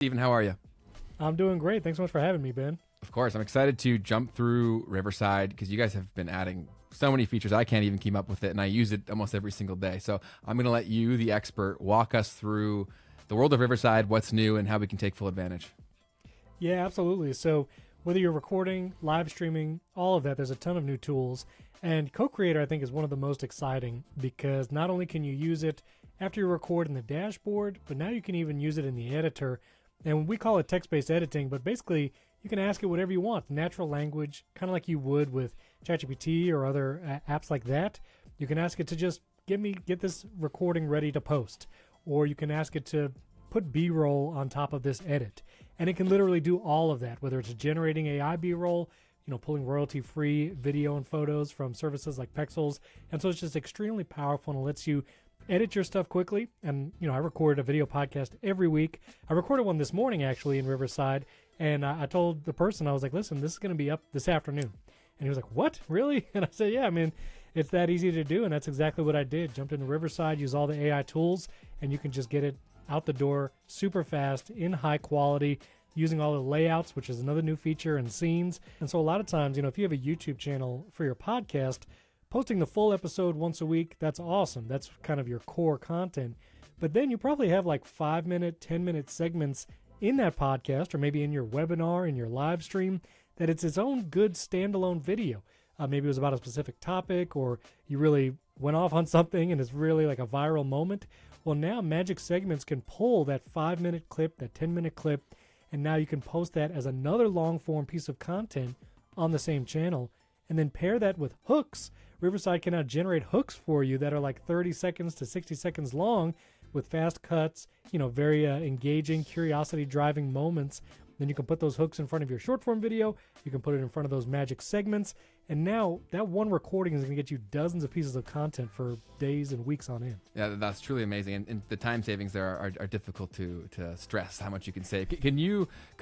Stephen, how are you? I'm doing great. Thanks so much for having me, Ben. Of course, I'm excited to jump through Riverside because you guys have been adding so many features. I can't even keep up with it, and I use it almost every single day. So I'm going to let you, the expert, walk us through the world of Riverside, what's new, and how we can take full advantage. Yeah, absolutely. So whether you're recording, live streaming, all of that, there's a ton of new tools. And Co-Creator, I think, is one of the most exciting because not only can you use it after you record in the dashboard, but now you can even use it in the editor. And we call it text-based editing, but basically you can ask it whatever you want, natural language, kind of like you would with ChatGPT or other apps like that. You can ask it to just get this recording ready to post, or you can ask it to put B-roll on top of this edit. And it can literally do all of that, whether it's generating AI B-roll, pulling royalty-free video and photos from services like Pexels. And so it's just extremely powerful and it lets you edit your stuff quickly. And, I record a video podcast every week. I recorded one this morning, actually, in Riverside. And I told the person, I was like, listen, this is going to be up this afternoon. And he was like, what? Really? And I said, yeah, it's that easy to do. And that's exactly what I did. Jumped into Riverside, use all the AI tools, and you can just get it out the door super fast in high quality, using all the layouts, which is another new feature, and scenes. And so a lot of times, if you have a YouTube channel for your podcast, posting the full episode once a week, that's awesome. That's kind of your core content. But then you probably have like 5-minute, 10-minute segments in that podcast, or maybe in your webinar, in your live stream, that it's its own good standalone video. Maybe it was about a specific topic, or you really went off on something and it's really like a viral moment. Well, now Magic Segments can pull that 5-minute clip, that 10-minute clip, and now you can post that as another long-form piece of content on the same channel, and then pair that with hooks. Riverside can now generate hooks for you that are like 30 seconds to 60 seconds long with fast cuts, very engaging, curiosity-driving moments. Then you can put those hooks in front of your short-form video. You can put it in front of those Magic Segments. And now that one recording is going to get you dozens of pieces of content for days and weeks on end. Yeah, that's truly amazing. And the time savings there are difficult to stress how much you can save. Could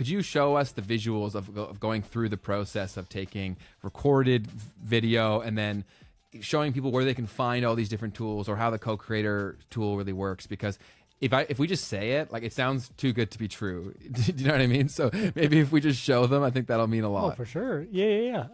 you show us the visuals of going through the process of taking recorded video and then showing people where they can find all these different tools, or how the Co-Creator tool really works? Because if we just say it, like, it sounds too good to be true. Do you know what I mean? So maybe if we just show them, I think that'll mean a lot. Oh, for sure. Yeah.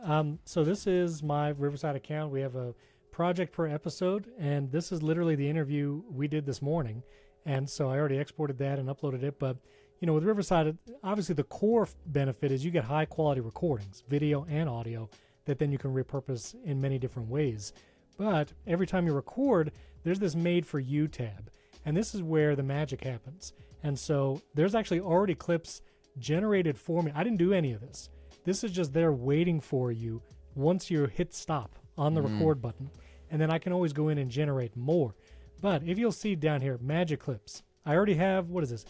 So this is my Riverside account. We have a project per episode, and this is literally the interview we did this morning. And so I already exported that and uploaded it. But, with Riverside, obviously the core benefit is you get high quality recordings, video and audio, that then you can repurpose in many different ways. But every time you record, there's this Made for You tab. And this is where the magic happens. And so there's actually already clips generated for me. I didn't do any of this. This is just there waiting for you once you hit stop on the record button. And then I can always go in and generate more. But if you'll see down here, magic clips. I already have,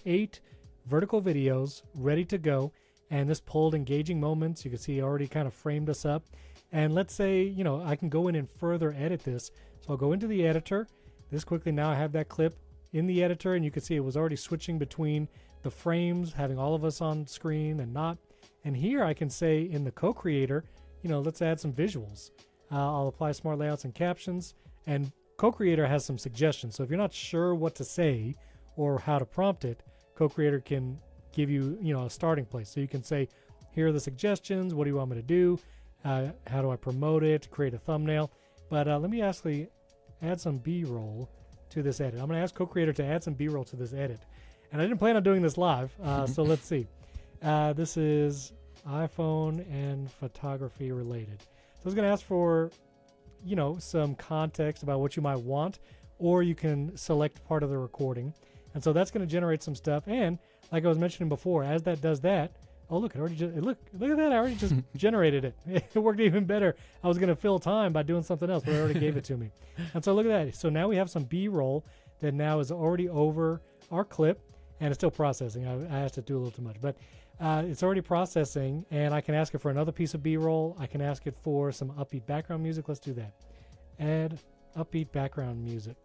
8 vertical videos ready to go. And this pulled engaging moments. You can see already kind of framed us up. And let's say, I can go in and further edit this. So I'll go into the editor. This quickly, now I have that clip in the editor, and you can see it was already switching between the frames, having all of us on screen and not. And here I can say in the Co-Creator, let's add some visuals. I'll apply smart layouts and captions, and Co-Creator has some suggestions. So if you're not sure what to say or how to prompt it, Co-Creator can give you, a starting place. So you can say, here are the suggestions. What do you want me to do? How do I promote it? Create a thumbnail. But let me actually add some B-roll to this edit. I'm going to ask Co-Creator to add some B-roll to this edit. And I didn't plan on doing this live, so let's see. This is iPhone and photography related. So I was going to ask for, some context about what you might want, or you can select part of the recording. And so that's going to generate some stuff. And like I was mentioning before, as that does that, oh, look, look at that. I already just generated it. It worked even better. I was going to fill time by doing something else, but it already gave it to me. And so look at that. So now we have some B-roll that now is already over our clip, and it's still processing. I asked it to do a little too much, but it's already processing, and I can ask it for another piece of B-roll. I can ask it for some upbeat background music. Let's do that. Add upbeat background music.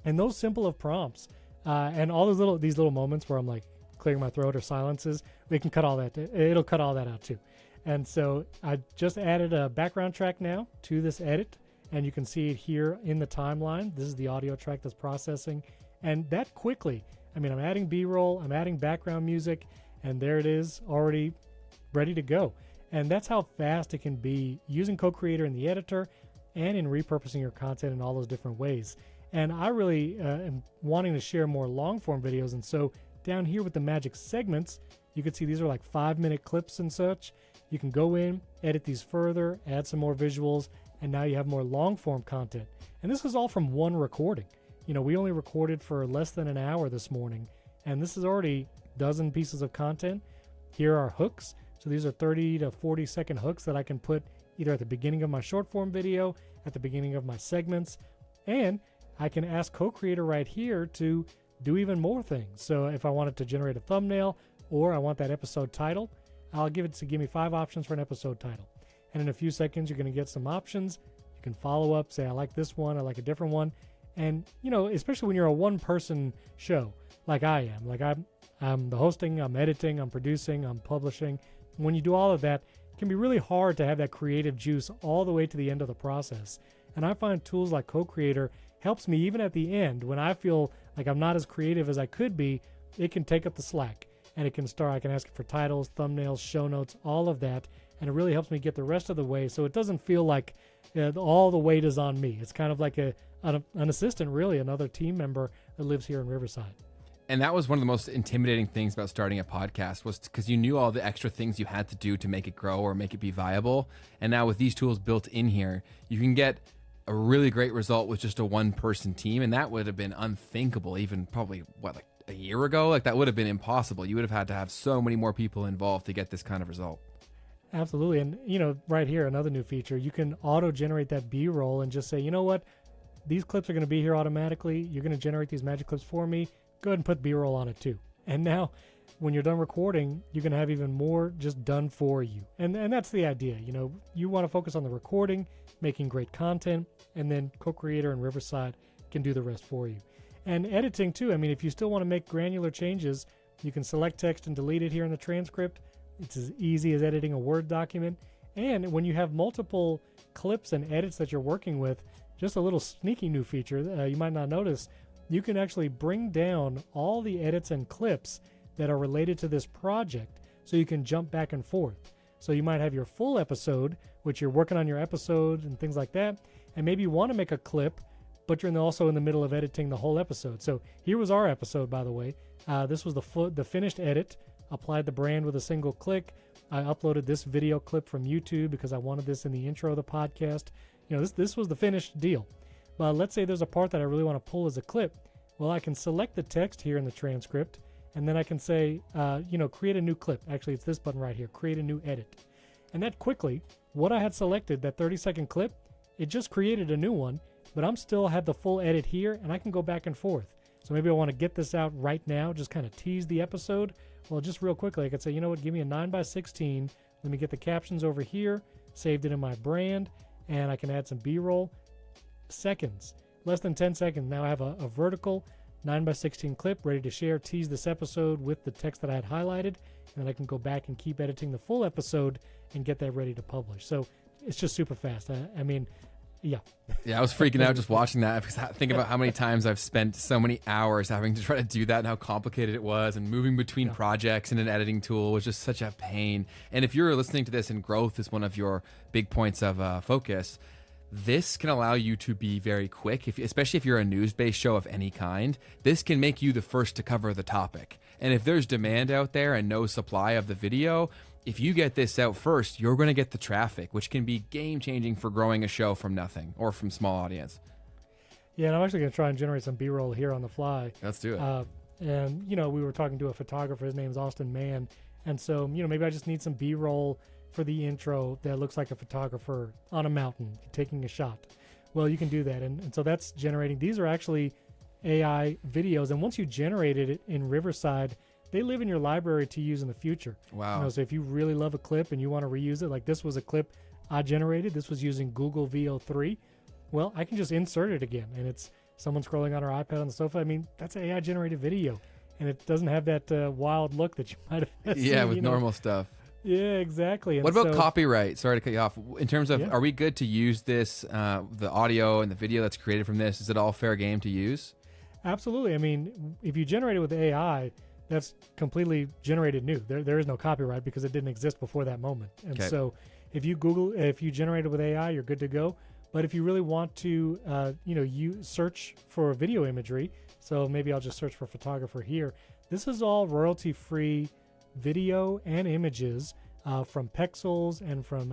And those simple of prompts, and all these little moments where I'm like, clearing my throat or silences, we can cut all that. It'll cut all that out too. And so I just added a background track now to this edit, and you can see it here in the timeline. This is the audio track that's processing, and that quickly I mean, I'm adding B-roll, I'm adding background music, and there it is, already ready to go. And that's how fast it can be using Co-Creator in the editor and in repurposing your content in all those different ways. And I really am wanting to share more long-form videos, and so down here with the magic segments, you can see these are like 5-minute clips and such. You can go in, edit these further, add some more visuals, and now you have more long-form content. And this is all from one recording. You know, we only recorded for less than an hour this morning, and this is already a dozen pieces of content. Here are hooks. So these are 30 to 40 second hooks that I can put either at the beginning of my short form video, at the beginning of my segments, and I can ask Co-Creator right here to do even more things. So if I wanted to generate a thumbnail or I want that episode title, I'll give it to give me 5 options for an episode title. And in a few seconds, you're going to get some options. You can follow up, say, I like this one, I like a different one. And, you know, especially when you're a one-person show like I am. Like I'm the hosting, I'm editing, I'm producing, I'm publishing. When you do all of that, it can be really hard to have that creative juice all the way to the end of the process. And I find tools like Co-Creator helps me even at the end when I feel like I'm not as creative as I could be. It can take up the slack, and it can start. I can ask it for titles, thumbnails, show notes, all of that, and it really helps me get the rest of the way. So it doesn't feel like all the weight is on me. It's kind of like an assistant, really, another team member that lives here in Riverside. And that was one of the most intimidating things about starting a podcast, was because you knew all the extra things you had to do to make it grow or make it be viable. And now with these tools built in here, you can get a really great result with just a one-person team. And that would have been unthinkable even probably, like a year ago? Like that would have been impossible. You would have had to have so many more people involved to get this kind of result. Absolutely. And, you know, right here, another new feature, you can auto-generate that B-roll and just say, you know what, these clips are going to be here automatically. You're going to generate these magic clips for me. Go ahead and put B-roll on it too. And now when you're done recording, you can have even more just done for you. And that's the idea. You know, you want to focus on the recording, making great content, and then Co-Creator and Riverside can do the rest for you. And editing too. I mean, if you still want to make granular changes, you can select text and delete it here in the transcript. It's as easy as editing a Word document. And when you have multiple clips and edits that you're working with, just a little sneaky new feature you might not notice, you can actually bring down all the edits and clips that are related to this project so you can jump back and forth. So you might have your full episode, which you're working on your episode and things like that, and maybe you want to make a clip, but you're also in the middle of editing the whole episode. So here was our episode, by the way. This was the finished edit. Applied the brand with a single click. I uploaded this video clip from YouTube because I wanted this in the intro of the podcast. You know, this was the finished deal. But let's say there's a part that I really want to pull as a clip. Well, I can select the text here in the transcript, and then I can say, create a new clip. Actually, it's this button right here, create a new edit. And that quickly, what I had selected, that 30-second clip, it just created a new one, but I'm still have the full edit here, and I can go back and forth. So maybe I want to get this out right now, just kind of tease the episode. Well, just real quickly, I could say, you know what, give me a 9:16. Let me get the captions over here, saved it in my brand, and I can add some B-roll. Seconds, less than 10 seconds. Now I have a vertical 9:16 clip ready to share, tease this episode with the text that I had highlighted, and then I can go back and keep editing the full episode and get that ready to publish. So it's just super fast. Yeah, I was freaking out just watching that because I think about how many times I've spent so many hours having to try to do that and how complicated it was, and moving between projects and an editing tool was just such a pain. And if you're listening to this and growth is one of your big points of focus, this can allow you to be very quick, especially if you're a news-based show of any kind. This can make you the first to cover the topic. And if there's demand out there and no supply of the video, if you get this out first, you're going to get the traffic, which can be game-changing for growing a show from nothing or from small audience. Yeah, and I'm actually going to try and generate some B-roll here on the fly. Let's do it. And, you know, we were talking to a photographer. His name's Austin Mann. And so, you know, maybe I just need some B-roll for the intro that looks like a photographer on a mountain taking a shot. Well, you can do that. And so that's generating. These are actually AI videos. And once you generated it in Riverside, they live in your library to use in the future. Wow. You know, so if you really love a clip and you want to reuse it, like this was a clip I generated. This was using Google VO3. Well, I can just insert it again. And it's someone scrolling on her iPad on the sofa. I mean, that's AI generated video. And it doesn't have that wild look that you might have seen. Yeah, with normal stuff. Yeah, exactly. And what about copyright? Sorry to cut you off. In terms of, are we good to use this, the audio and the video that's created from this? Is it all fair game to use? Absolutely. I mean, if you generate it with AI, that's completely generated new. There is no copyright because it didn't exist before that moment. And Okay. so if you generate it with AI, you're good to go. But if you really want to, you search for video imagery. So maybe I'll just search for photographer here. This is all royalty-free video and images from Pexels and from,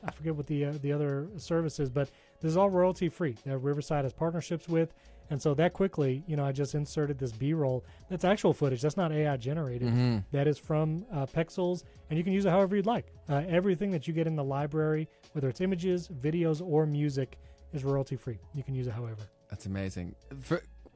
I forget what the other service is, but this is all royalty-free that Riverside has partnerships with. And so that quickly, I just inserted this B-roll. That's actual footage. That's not AI generated. Mm-hmm. That is from Pexels, and you can use it however you'd like. Everything that you get in the library, whether it's images, videos, or music, is royalty-free. You can use it however. That's amazing.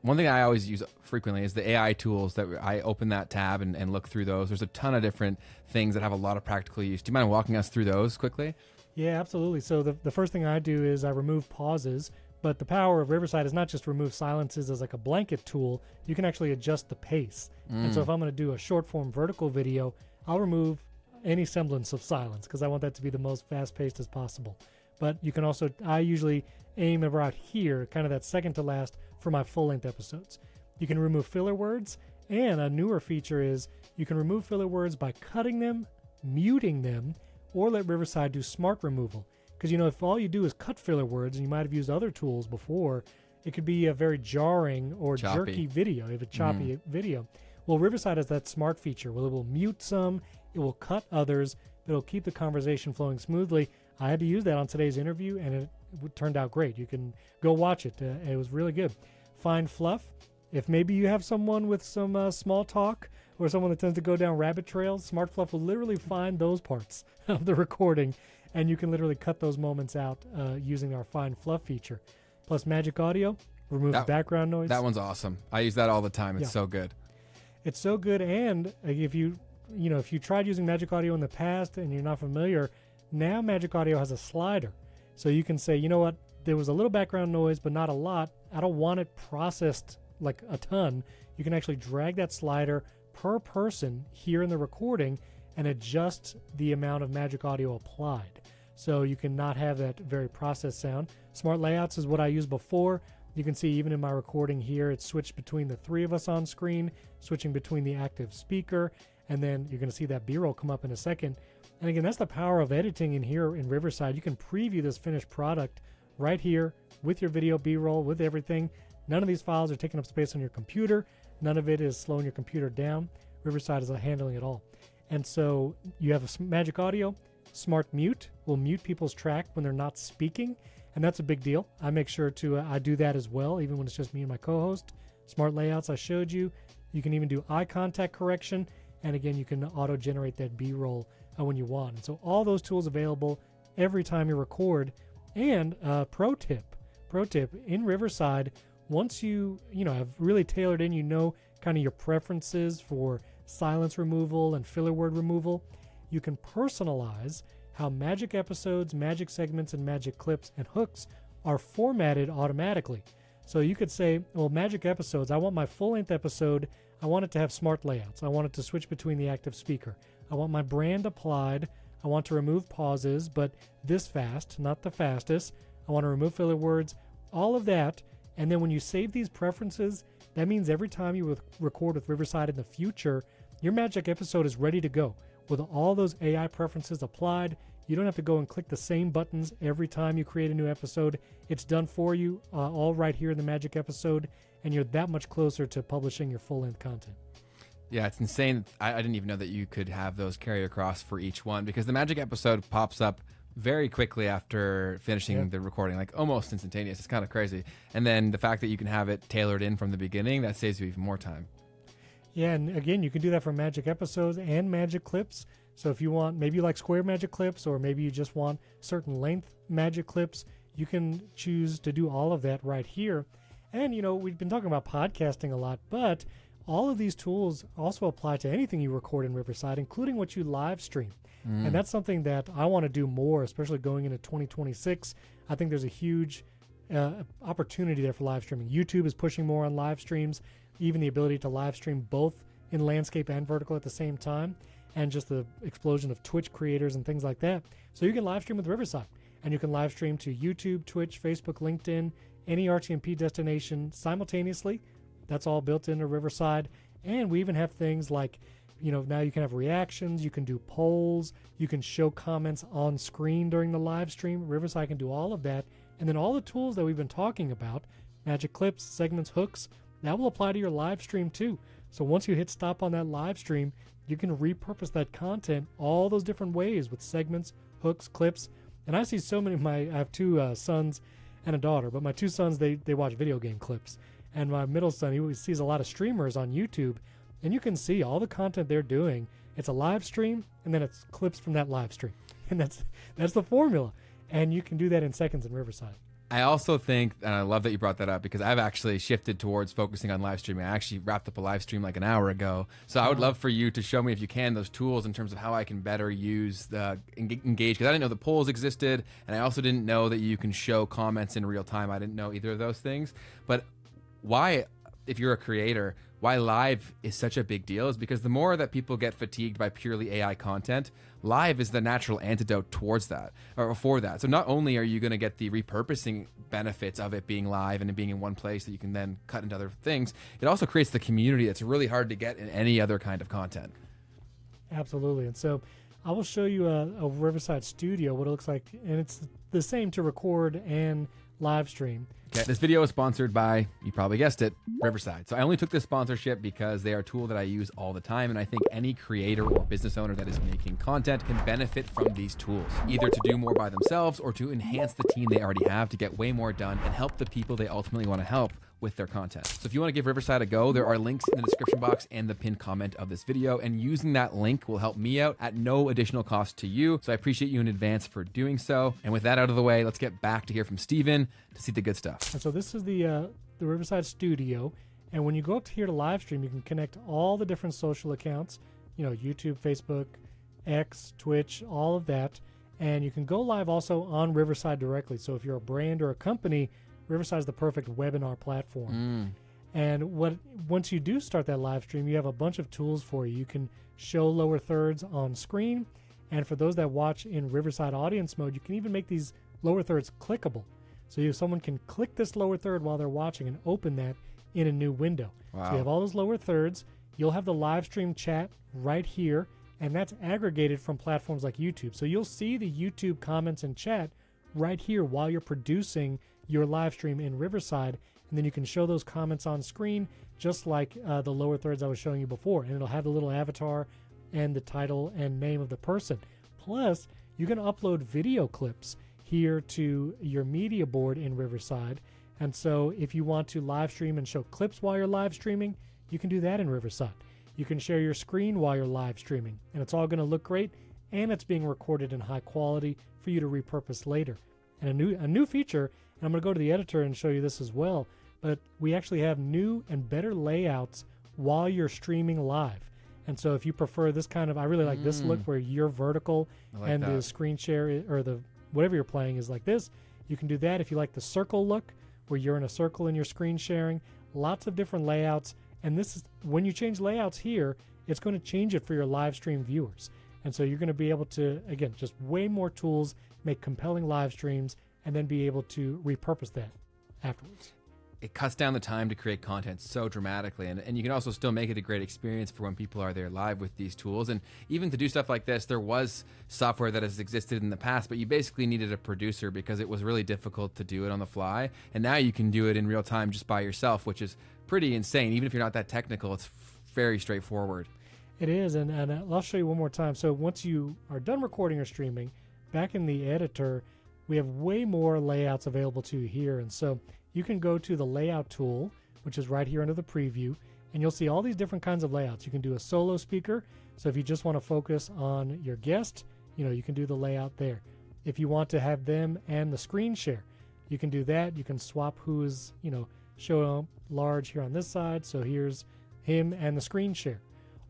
One thing I always use frequently is the AI tools that I open that tab and look through those. There's a ton of different things that have a lot of practical use. Do you mind walking us through those quickly? Yeah, absolutely. So the first thing I do is I remove pauses. But the power of Riverside is not just remove silences as like a blanket tool. You can actually adjust the pace. And so if I'm going to do a short form vertical video, I'll remove any semblance of silence because I want that to be the most fast paced as possible. But you can also, I usually aim about here, kind of that second to last for my full length episodes. You can remove filler words, and a newer feature is you can remove filler words by cutting them, muting them, or let Riverside do smart removal. Because, if all you do is cut filler words, and you might have used other tools before, it could be a very jarring or jerky video, if a choppy video. Well, Riverside has that smart feature where it will mute some, it will cut others, but it'll keep the conversation flowing smoothly. I had to use that on today's interview, and it turned out great. You can go watch it. It was really good. Find fluff. If maybe you have someone with some small talk or someone that tends to go down rabbit trails, Smart Fluff will literally find those parts of the recording, and you can literally cut those moments out using our Find Fluff feature. Plus Magic Audio removes background noise. That one's awesome. I use that all the time. It's so good. It's so good, and if you tried using Magic Audio in the past and you're not familiar, now Magic Audio has a slider. So you can say, you know what, there was a little background noise, but not a lot. I don't want it processed like a ton. You can actually drag that slider per person here in the recording and adjust the amount of Magic Audio applied. So you can not have that very processed sound. Smart Layouts is what I used before. You can see even in my recording here, it's switched between the three of us on screen, switching between the active speaker, and then you're going to see that B-roll come up in a second. And again, that's the power of editing in here in Riverside. You can preview this finished product right here with your video B-roll, with everything. None of these files are taking up space on your computer. None of it is slowing your computer down. Riverside is handling it all. And so you have a Magic Audio. Smart Mute will mute people's track when they're not speaking, and that's a big deal. I make sure to I do that as well, even when it's just me and my co-host. Smart Layouts I showed you. You can even do eye contact correction, and again, you can auto-generate that B-roll when you want. And so all those tools available every time you record. And pro tip in Riverside, once you have really tailored in, kind of your preferences for silence removal and filler word removal, you can personalize how magic episodes, magic segments, and magic clips and hooks are formatted automatically. So you could say, well, magic episodes, I want my full-length episode, I want it to have smart layouts. I want it to switch between the active speaker. I want my brand applied. I want to remove pauses, but this fast, not the fastest. I want to remove filler words, all of that. And then when you save these preferences, that means every time you record with Riverside in the future, your magic episode is ready to go. With all those AI preferences applied, you don't have to go and click the same buttons every time you create a new episode. It's done for you, all right here in the magic episode, and you're that much closer to publishing your full-length content. Yeah, it's insane. I didn't even know that you could have those carry across for each one, because the magic episode pops up very quickly after finishing the recording, like almost instantaneous. It's kind of crazy. And then the fact that you can have it tailored in from the beginning, that saves you even more time. Yeah, and again, you can do that for magic episodes and magic clips. So if you want, maybe you like square magic clips, or maybe you just want certain length magic clips, you can choose to do all of that right here. And, we've been talking about podcasting a lot, but all of these tools also apply to anything you record in Riverside, including what you live stream. And that's something that I want to do more, especially going into 2026. I think there's a huge opportunity there for live streaming. YouTube is pushing more on live streams, even the ability to live stream both in landscape and vertical at the same time, and just the explosion of Twitch creators and things like that. So you can live stream with Riverside, and you can live stream to YouTube, Twitch, Facebook, LinkedIn, any RTMP destination simultaneously That's all built into Riverside. And we even have things like, now you can have reactions, you can do polls, you can show comments on screen during the live stream. Riverside can do all of that. And then all the tools that we've been talking about, magic clips, segments, hooks, that will apply to your live stream too. So once you hit stop on that live stream, you can repurpose that content all those different ways with segments, hooks, clips. And I see so many I have two sons and a daughter, but my two sons, they watch video game clips. And my middle son, he sees a lot of streamers on YouTube, and you can see all the content they're doing. It's a live stream, and then it's clips from that live stream. And that's the formula. And you can do that in seconds in Riverside. I also think, and I love that you brought that up, because I've actually shifted towards focusing on live streaming. I actually wrapped up a live stream like an hour ago. So I would love for you to show me, if you can, those tools in terms of how I can better use the engage, because I didn't know the polls existed, and I also didn't know that you can show comments in real time. I didn't know either of those things. But why, if you're a creator, why live is such a big deal is because the more that people get fatigued by purely AI content, live is the natural antidote towards that, or for that. So not only are you going to get the repurposing benefits of it being live and it being in one place that you can then cut into other things, it also creates the community that's really hard to get in any other kind of content. Absolutely. And so I will show you a Riverside Studio, what it looks like, and it's the same to record and live stream. Okay, this video is sponsored by, you probably guessed it, Riverside. So I only took this sponsorship because they are a tool that I use all the time, and I think any creator or business owner that is making content can benefit from these tools, either to do more by themselves or to enhance the team they already have to get way more done and help the people they ultimately want to help with their content. So if you want to give Riverside a go, there are links in the description box and the pinned comment of this video, and using that link will help me out at no additional cost to you. So I appreciate you in advance for doing so. And with that out of the way, let's get back to hear from Steven to see the good stuff. And so this is the Riverside Studio, and when you go up here to live stream, you can connect all the different social accounts, YouTube, Facebook, X, Twitch, all of that, and you can go live also on Riverside directly. So if you're a brand or a company, Riverside is the perfect webinar platform. And once you do start that live stream, you have a bunch of tools for you. You can show lower thirds on screen, and for those that watch in Riverside audience mode, you can even make these lower thirds clickable. So someone can click this lower third while they're watching and open that in a new window. Wow. So you have all those lower thirds. You'll have the live stream chat right here, and that's aggregated from platforms like YouTube. So you'll see the YouTube comments and chat right here while you're producing your live stream in Riverside, and then you can show those comments on screen just like the lower thirds I was showing you before, and it'll have the little avatar and the title and name of the person. Plus, you can upload video clips here to your media board in Riverside, and so if you want to live stream and show clips while you're live streaming, you can do that in Riverside. You can share your screen while you're live streaming, and it's all going to look great, and it's being recorded in high quality for you to repurpose later. And a new feature, and I'm going to go to the editor and show you this as well, but we actually have new and better layouts while you're streaming live. And so if you prefer this kind of, I really like this look where you're vertical and the screen share or the whatever you're playing is like this, you can do that. If you like the circle look where you're in a circle in your screen sharing, lots of different layouts. And this is, when you change layouts here, it's going to change it for your live stream viewers. And so you're going to be able to, again, just way more tools, make compelling live streams, and then be able to repurpose that afterwards. It cuts down the time to create content so dramatically, and you can also still make it a great experience for when people are there live with these tools. And even to do stuff like this, there was software that has existed in the past, but you basically needed a producer because it was really difficult to do it on the fly. And now you can do it in real time just by yourself, which is pretty insane. Even if you're not that technical, it's very straightforward. It is, and I'll show you one more time. So once you are done recording or streaming, back in the editor, we have way more layouts available to you here. And so you can go to the layout tool, which is right here under the preview, and you'll see all these different kinds of layouts. You can do a solo speaker. So if you just want to focus on your guest, you can do the layout there. If you want to have them and the screen share, you can do that. You can swap who's, show large here on this side. So here's him and the screen share.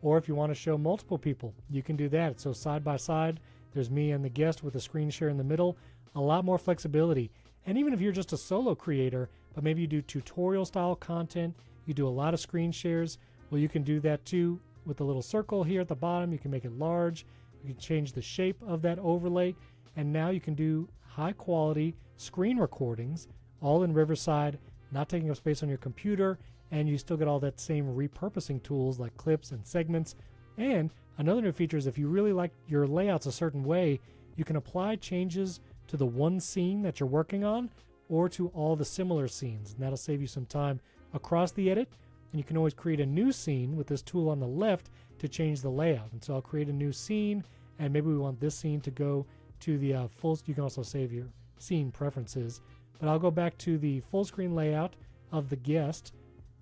Or if you want to show multiple people, you can do that. So side by side, there's me and the guest with the screen share in the middle. A lot more flexibility. And even if you're just a solo creator, but maybe you do tutorial style content, you do a lot of screen shares, well, you can do that too with the little circle here at the bottom. You can make it large. You can change the shape of that overlay. And now you can do high quality screen recordings all in Riverside, not taking up space on your computer, and you still get all that same repurposing tools like clips and segments. And another new feature is if you really like your layouts a certain way, you can apply changes to the one scene that you're working on or to all the similar scenes, and that'll save you some time across the edit. And you can always create a new scene with this tool on the left to change the layout. And so I'll create a new scene, and maybe we want this scene to go to the full. You can also save your scene preferences, but I'll go back to the full screen layout of the guest.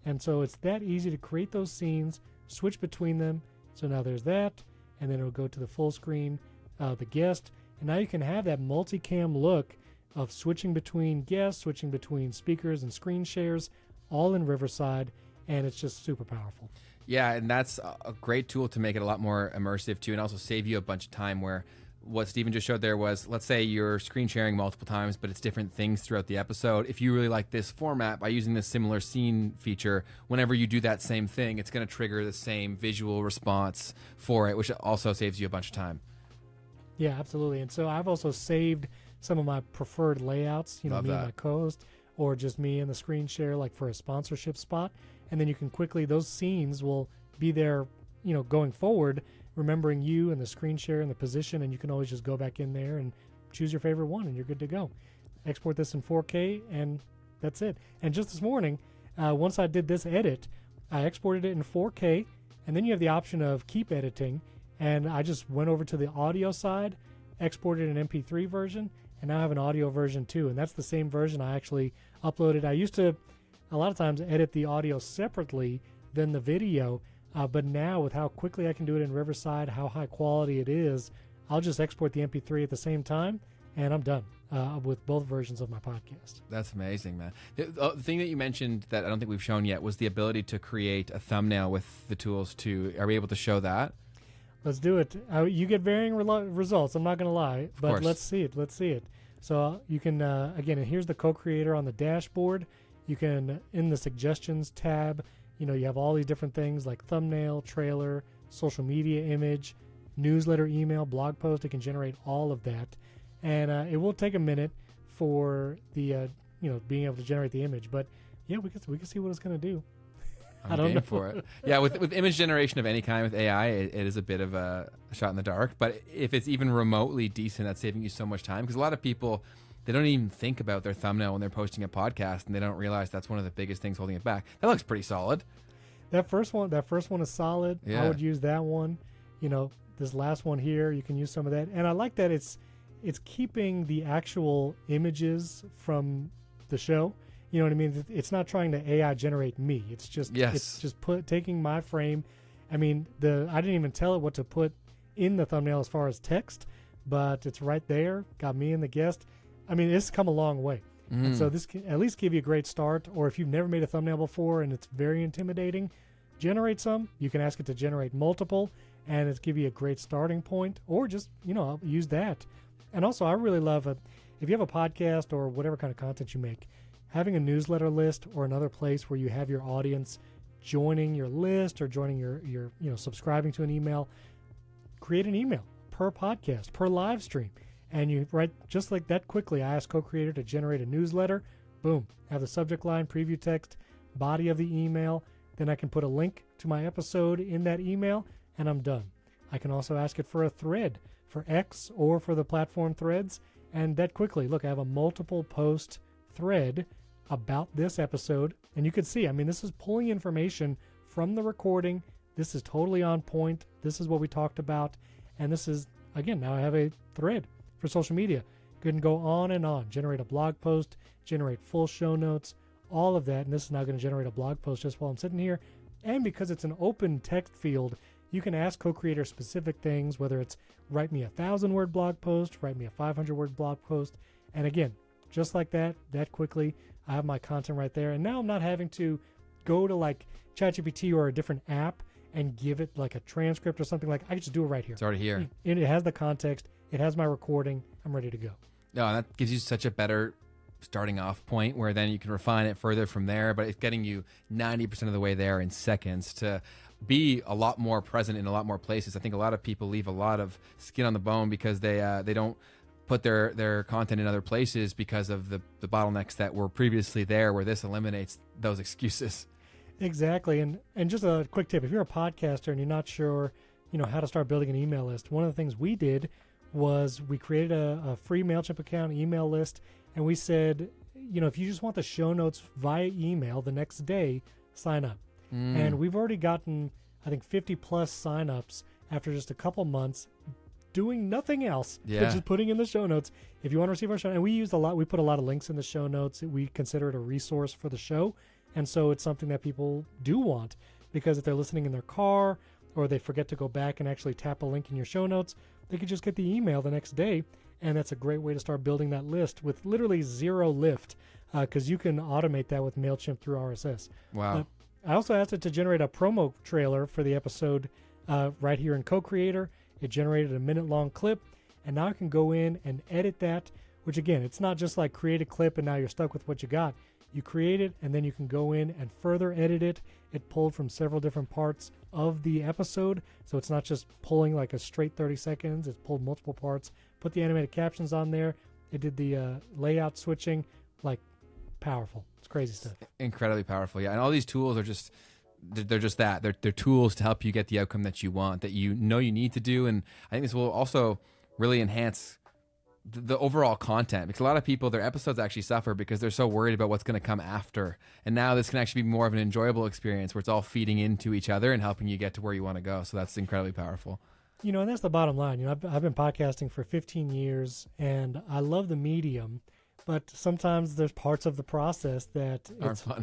And so it's that easy to create those scenes, switch between them. So now there's that, and then it'll go to the full screen, the guest. And now you can have that multicam look of switching between guests, switching between speakers and screen shares, all in Riverside, and it's just super powerful. Yeah, and that's a great tool to make it a lot more immersive too, and also save you a bunch of time where what Steven just showed there was, let's say you're screen sharing multiple times, but it's different things throughout the episode. If you really like this format, by using this similar scene feature, whenever you do that same thing, it's going to trigger the same visual response for it, which also saves you a bunch of time. Yeah, absolutely. And so I've also saved some of my preferred layouts, Love me that. and my co-host, or just me and the screen share, like for a sponsorship spot. And then you can quickly, those scenes will be there, going forward, remembering you and the screen share and the position, and you can always just go back in there and choose your favorite one, and you're good to go. Export this in 4K, and that's it. And just this morning, once I did this edit, I exported it in 4K, and then you have the option of keep editing, and I just went over to the audio side, exported an MP3 version, and now I have an audio version too, and that's the same version I actually uploaded. I used to, a lot of times, edit the audio separately than the video, but now with how quickly I can do it in Riverside, how high quality it is, I'll just export the MP3 at the same time, and I'm done with both versions of my podcast. That's amazing, man. The thing that you mentioned that I don't think we've shown yet was the ability to create a thumbnail with the tools too. Are we able to show that? Let's do it. You get varying results, I'm not going to lie, but course. let's see it. So you can, again, and here's the co-creator on the dashboard. You can, in the suggestions tab, you have all these different things like thumbnail, trailer, social media image, newsletter, email, blog post. It can generate all of that. And it will take a minute for the, being able to generate the image. But yeah, we can see what it's going to do. I don't know for it. Yeah, with image generation of any kind with AI, it is a bit of a shot in the dark. But if it's even remotely decent, that's saving you so much time. Because a lot of people, they don't even think about their thumbnail when they're posting a podcast, and they don't realize that's one of the biggest things holding it back. That looks pretty solid. That first one is solid. Yeah. I would use that one. This last one here, you can use some of that. And I like that it's keeping the actual images from the show. You know what I mean? It's not trying to AI generate me. It's just taking my frame. I mean, I didn't even tell it what to put in the thumbnail as far as text, but it's right there. Got me and the guest. I mean, it's come a long way. And so this can at least give you a great start. Or if you've never made a thumbnail before and it's very intimidating, generate some. You can ask it to generate multiple, and it's give you a great starting point. Or just use that. And also, I really love it if you have a podcast or whatever kind of content you make. Having a newsletter list or another place where you have your audience joining your list or joining your subscribing to an email, create an email per podcast, per live stream. And you write just like that quickly. I ask co-creator to generate a newsletter. Boom. Have the subject line, preview text, body of the email. Then I can put a link to my episode in that email, and I'm done. I can also ask it for a thread for X or for the platform Threads. And that quickly, look, I have a multiple post thread about this episode, and you can see, I mean, this is pulling information from the recording. This is totally on point. This is what we talked about, and this is, again, now I have a thread for social media. Good, and go on and on. Generate a blog post, generate full show notes, all of that, and this is now going to generate a blog post just while I'm sitting here. And because it's an open text field, you can ask co-creator specific things, whether it's write me a 1,000-word blog post, write me a 500-word blog post, and again, just like that quickly, I have my content right there. And now I'm not having to go to like ChatGPT or a different app and give it like a transcript or something. Like, I can just do it right here. It's already here. And it has the context. It has my recording. I'm ready to go. No, and that gives you such a better starting off point where then you can refine it further from there. But it's getting you 90% of the way there in seconds to be a lot more present in a lot more places. I think a lot of people leave a lot of skin on the bone because they don't put their content in other places because of the bottlenecks that were previously there, where this eliminates those excuses. Exactly. And just a quick tip, if you're a podcaster and you're not sure, how to start building an email list, one of the things we did was we created a free MailChimp account email list, and we said, if you just want the show notes via email the next day, sign up. And we've already gotten, I think, 50 plus signups after just a couple months doing nothing else but just putting in the show notes. If you want to receive our show, and we put a lot of links in the show notes. We consider it a resource for the show. And so it's something that people do want, because if they're listening in their car or they forget to go back and actually tap a link in your show notes, they could just get the email the next day. And that's a great way to start building that list with literally zero lift, because you can automate that with MailChimp through RSS. Wow. I also asked it to generate a promo trailer for the episode right here in Co-Creator. It generated a minute-long clip, and now I can go in and edit that, which, again, it's not just like create a clip and now you're stuck with what you got. You create it, and then you can go in and further edit it. It pulled from several different parts of the episode, so it's not just pulling like a straight 30 seconds. It's pulled multiple parts, put the animated captions on there. It did the layout switching, like powerful. It's crazy stuff. Incredibly powerful, yeah. And all these tools are just, they're just that. They're tools to help you get the outcome that you want, that you know you need to do. And I think this will also really enhance the overall content, because a lot of people, their episodes actually suffer because they're so worried about what's going to come after. And now this can actually be more of an enjoyable experience where it's all feeding into each other and helping you get to where you want to go. So that's incredibly powerful. And that's the bottom line. I've been podcasting for 15 years, and I love the medium, but sometimes there's parts of the process that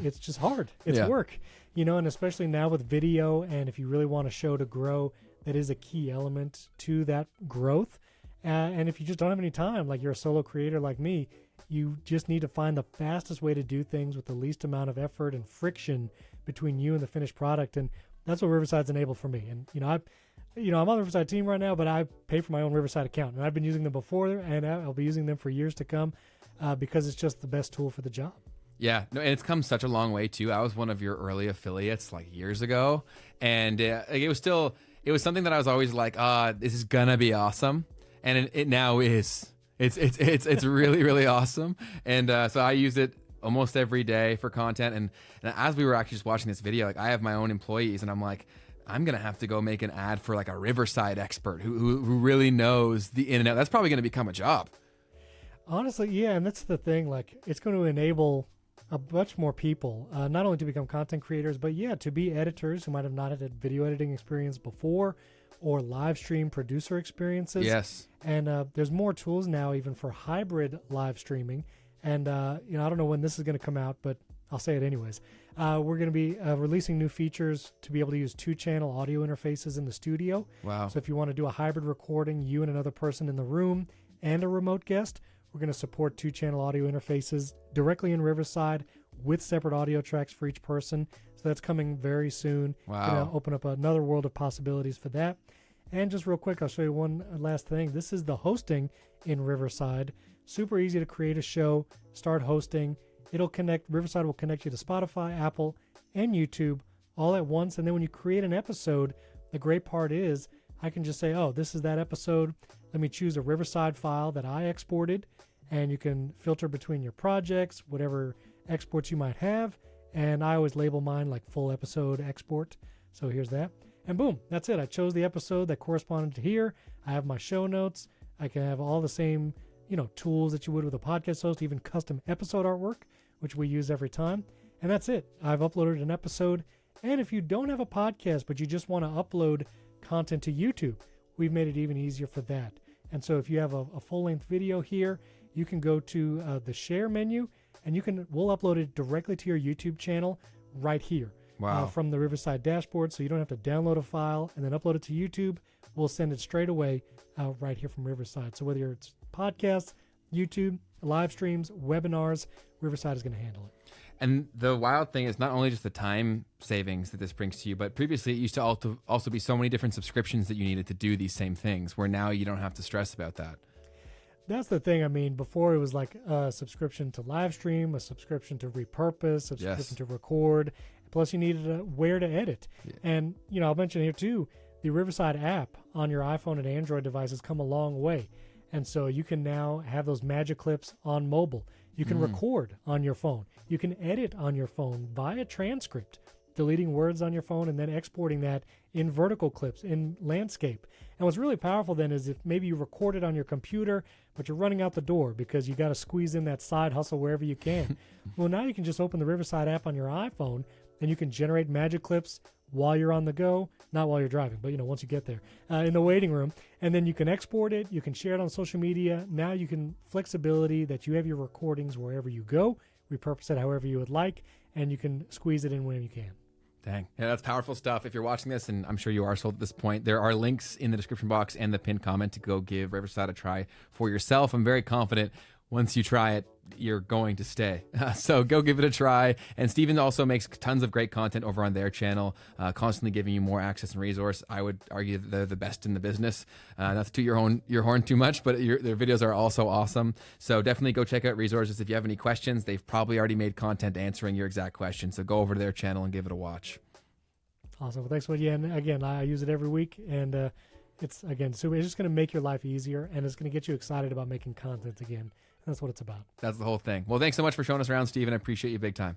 it's just hard. It's work, and especially now with video, and if you really want a show to grow, that is a key element to that growth. And if you just don't have any time, like you're a solo creator like me, you just need to find the fastest way to do things with the least amount of effort and friction between you and the finished product. And that's what Riverside's enabled for me. And, I'm on the Riverside team right now, but I pay for my own Riverside account. And I've been using them before, and I'll be using them for years to come because it's just the best tool for the job. Yeah, no, and it's come such a long way too. I was one of your early affiliates like years ago, and it was something that I was always like, this is gonna be awesome. And it now is. It's really, really awesome. And so I use it almost every day for content. And as we were actually just watching this video, like I have my own employees, and I'm like, I'm going to have to go make an ad for like a Riverside expert who really knows the in and out. That's probably going to become a job. Honestly, yeah. And that's the thing. Like, it's going to enable a bunch more people, not only to become content creators, but to be editors who might have not had a video editing experience before, or live stream producer experiences. Yes. And there's more tools now even for hybrid live streaming. And, I don't know when this is going to come out, but I'll say it anyways. We're going to be releasing new features to be able to use 2-channel audio interfaces in the studio. Wow. So if you want to do a hybrid recording, you and another person in the room and a remote guest, we're going to support 2-channel audio interfaces directly in Riverside with separate audio tracks for each person. So that's coming very soon. Wow. Going to open up another world of possibilities for that. And just real quick, I'll show you one last thing. This is the hosting in Riverside. Super easy to create a show, start hosting. Riverside will connect you to Spotify, Apple, and YouTube all at once. And then when you create an episode, the great part is I can just say, this is that episode. Let me choose a Riverside file that I exported. And you can filter between your projects, whatever exports you might have. And I always label mine like full episode export. So here's that. And boom, that's it. I chose the episode that corresponded to here. I have my show notes. I can have all the same, tools that you would with a podcast host, even custom episode artwork, which we use every time. And that's it. I've uploaded an episode. And if you don't have a podcast, but you just want to upload content to YouTube, we've made it even easier for that. And so if you have a full-length video here, you can go to the share menu, and we'll upload it directly to your YouTube channel right here. Wow. From the Riverside dashboard, so you don't have to download a file and then upload it to YouTube. We'll send it straight away right here from Riverside. So whether it's podcasts, YouTube, live streams, webinars, Riverside is going to handle it. And the wild thing is not only just the time savings that this brings to you, but previously it used to also be so many different subscriptions that you needed to do these same things, where now you don't have to stress about that. That's the thing. I mean, before it was like a subscription to live stream, a subscription to repurpose, subscription to record. Plus, you needed where to edit. Yeah. And, I'll mention here, too, the Riverside app on your iPhone and Android devices come a long way. And so you can now have those magic clips on mobile. You can record on your phone. You can edit on your phone via transcript. deleting words on your phone and then exporting that in vertical clips in landscape. And what's really powerful then is if maybe you record it on your computer, but you're running out the door because you got to squeeze in that side hustle wherever you can. Well, now you can just open the Riverside app on your iPhone and you can generate magic clips while you're on the go, not while you're driving, but once you get there, in the waiting room, and then you can export it, you can share it on social media. Now you can flexibility that you have your recordings wherever you go, repurpose it however you would like, and you can squeeze it in whenever you can. Dang. Yeah, that's powerful stuff. If you're watching this, and I'm sure you are sold at this point, there are links in the description box and the pinned comment to go give Riverside a try for yourself. I'm very confident once you try it, you're going to stay. So go give it a try. And Steven also makes tons of great content over on their channel, constantly giving you more access and resource. I would argue that they're the best in the business. Not to toot your horn too much, but their videos are also awesome. So definitely go check out resources. If you have any questions, they've probably already made content answering your exact question. So go over to their channel and give it a watch. Awesome. Well, thanks, yeah. And again, I use it every week, and it's super. It's just going to make your life easier, and it's going to get you excited about making content again. That's what it's about. That's the whole thing. Well, thanks so much for showing us around, Steven. I appreciate you big time.